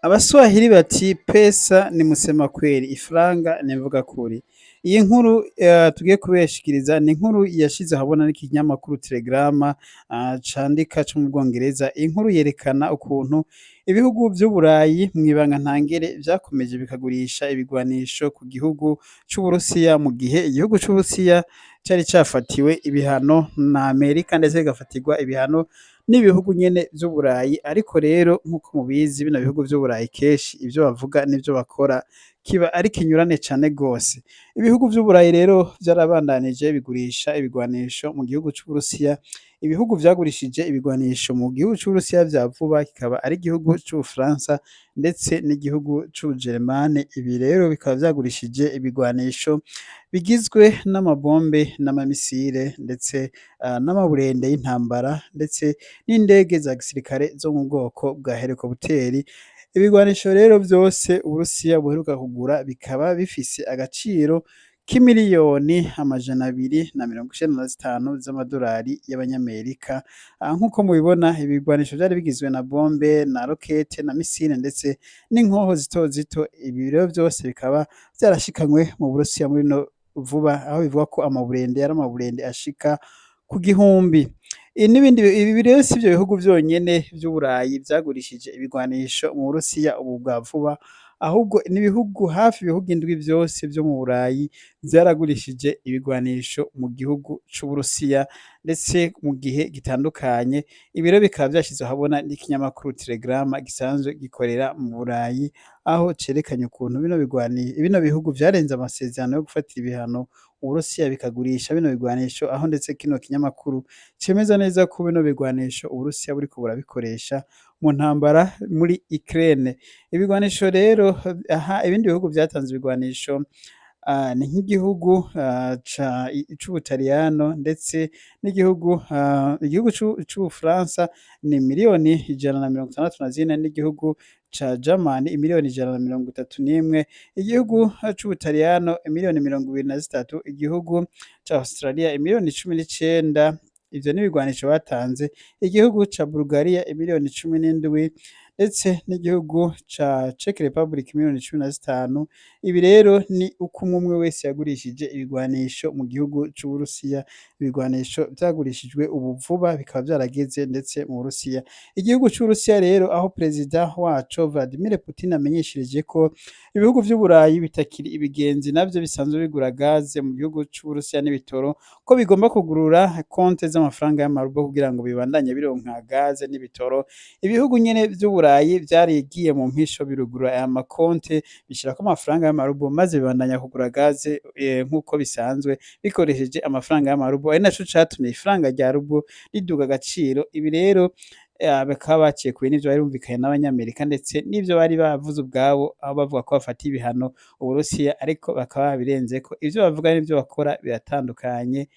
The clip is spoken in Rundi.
Abaswahili bati pesa ni musema kweli, ifaranga ni mvuga kuri. Iyi nkuru tugiye kubashikiriza ni inkuru yashize ahabona n'ikinyamakuru Telegrama candika co mu Bwongereza. Iyi nkuru yerekana ukuntu ibihugu vy'Uburayi mw'ibanga ntangere vyakomeje bikagurisha ibigwanisho ku gihugu c'Uburusiya, mu gihe igihugu c'Uburusiya cari cafatiwe ibihano na Amerika ndetse kigafatirwa ibihano n'ibihugu nyene vy'Uburayi. Ariko rero nk'uko mubizi bino bihugu vy'Uburayi kenshi ivyo bavuga n'ivyo bakora kiba ari ikinyurane cane gose. Ibihugu vy'Uburayi rero vyarabandanije bigurisha ibigwanisho mu gihugu c'Uburusiya. Ibihugu vyagurishije ibigwanisho mu gihugu c'Uburusiya vya vuba kikaba ari igihugu c'Ubufaransa ndetse n'igihugu c'Ubujeremane. Ibi rero bikaba vyagurishije ibigwanisho bigizwe n'amabombe n'amamisire ndetse n'amaburende y'intambara ndetse n'indege za gisirikare zo mu bwoko bwa helikopteri. Ibigwanisho rero vyose Uburusiya buheruka kugura bikaba bifise agaciro k'imiliyoni 295 z'amadolari y'abanyamerika. Nk'uko mubibona ibigwanisho vyari bigizwe na bombe na rokete na misile ndetse n'inkoho zito zito. Ibi rero vyose bikaba vyarashikanywe mu Burusiya muri no vuba, aho bivuga ko amaburende yari amaburende ashika ku gihumbi. Ibi rero sivyo bihugu vyonyene vy'Uburayi vyagurishije ibigwanisho mu Burusiya ubu bwa vuba, ahubwo n'ibihugu hafi ibihugu indwi vyose vyo mu Burayi vyaragurishije ibigwanisho mu gihugu c'Uburusiya ndetse mu gihe gitandukanye. Ibi rero bikaba vyashizwe ahabona n'ikinyamakuru Telegrama gisanzwe gikorera mu Burayi, aho cerekanye ukuntu bino bihugu vyarenze amasezerano yo gufatira ibihano Uburusiya bikagurisha bino bigwanisho, aho ndetse kino kinyamakuru cemeza neza ko bino bigwanisho Uburusiya buriko burabikoresha mu ntambara muri Ukraine. Ibigwanisho rero ibindi bihugu vyatanze ibigwanisho ni nk'igihugu c'Ubutaliyano ndetse n'igihugu c'Ubufaransa ni miliyoni 164 n'igihugu ca Germany imiliyoni 131, igihugu c'Ubutaliyano imiliyoni 23, igihugu ca Australia imiliyoni 19. Ivyo n'ibigwanisho batanze. Igihugu ca Bulgaria imiliyoni 17 ndetse n'igihugu ca Czech Republic imiliyoni 15. Ibi rero ni uko umwe wese yagurishije ibigwanisho mu gihugu c'Uburusiya. Ibigwanisho vyagurishijwe ubu vuba bikaba vyarageze ndetse mu Burusiya. Igihugu c'Uburusiya rero aho perezida waco Vladimir Putin amenyeshereje ko ibihugu vy'Uburayi bitakiri ibigenzi navyo bisanzwe bigura gaze mu gihugu c'Uburusiya n'ibitoro, ko bigomba kugurura konte z'amafaranga y'amarubo kugira ngo bibandanye bironka gaze n'ibitoro. Ibihugu nyene vy'Uburayi vyarigiye mu mpisho birugurura aya makonte bishirako amafaranga y'amarubo maze bibandanya kugura gaze nk'uko bisanzwe bikoresheje amafaranga y'amarubo, ari naco catumye ifaranga rya rubo riduga agaciro. Ibi rero bakaba bacekuye n'ivyo bari bumvikanye n'abanyamerika ndetse n'ivyo bari bavuze ubwabo, aho bavuga ko bafatiye ibihano Uburusiya, ariko bakaba babirenzeko. Ivyo bavuga n'ivyo bakora biratandukanye.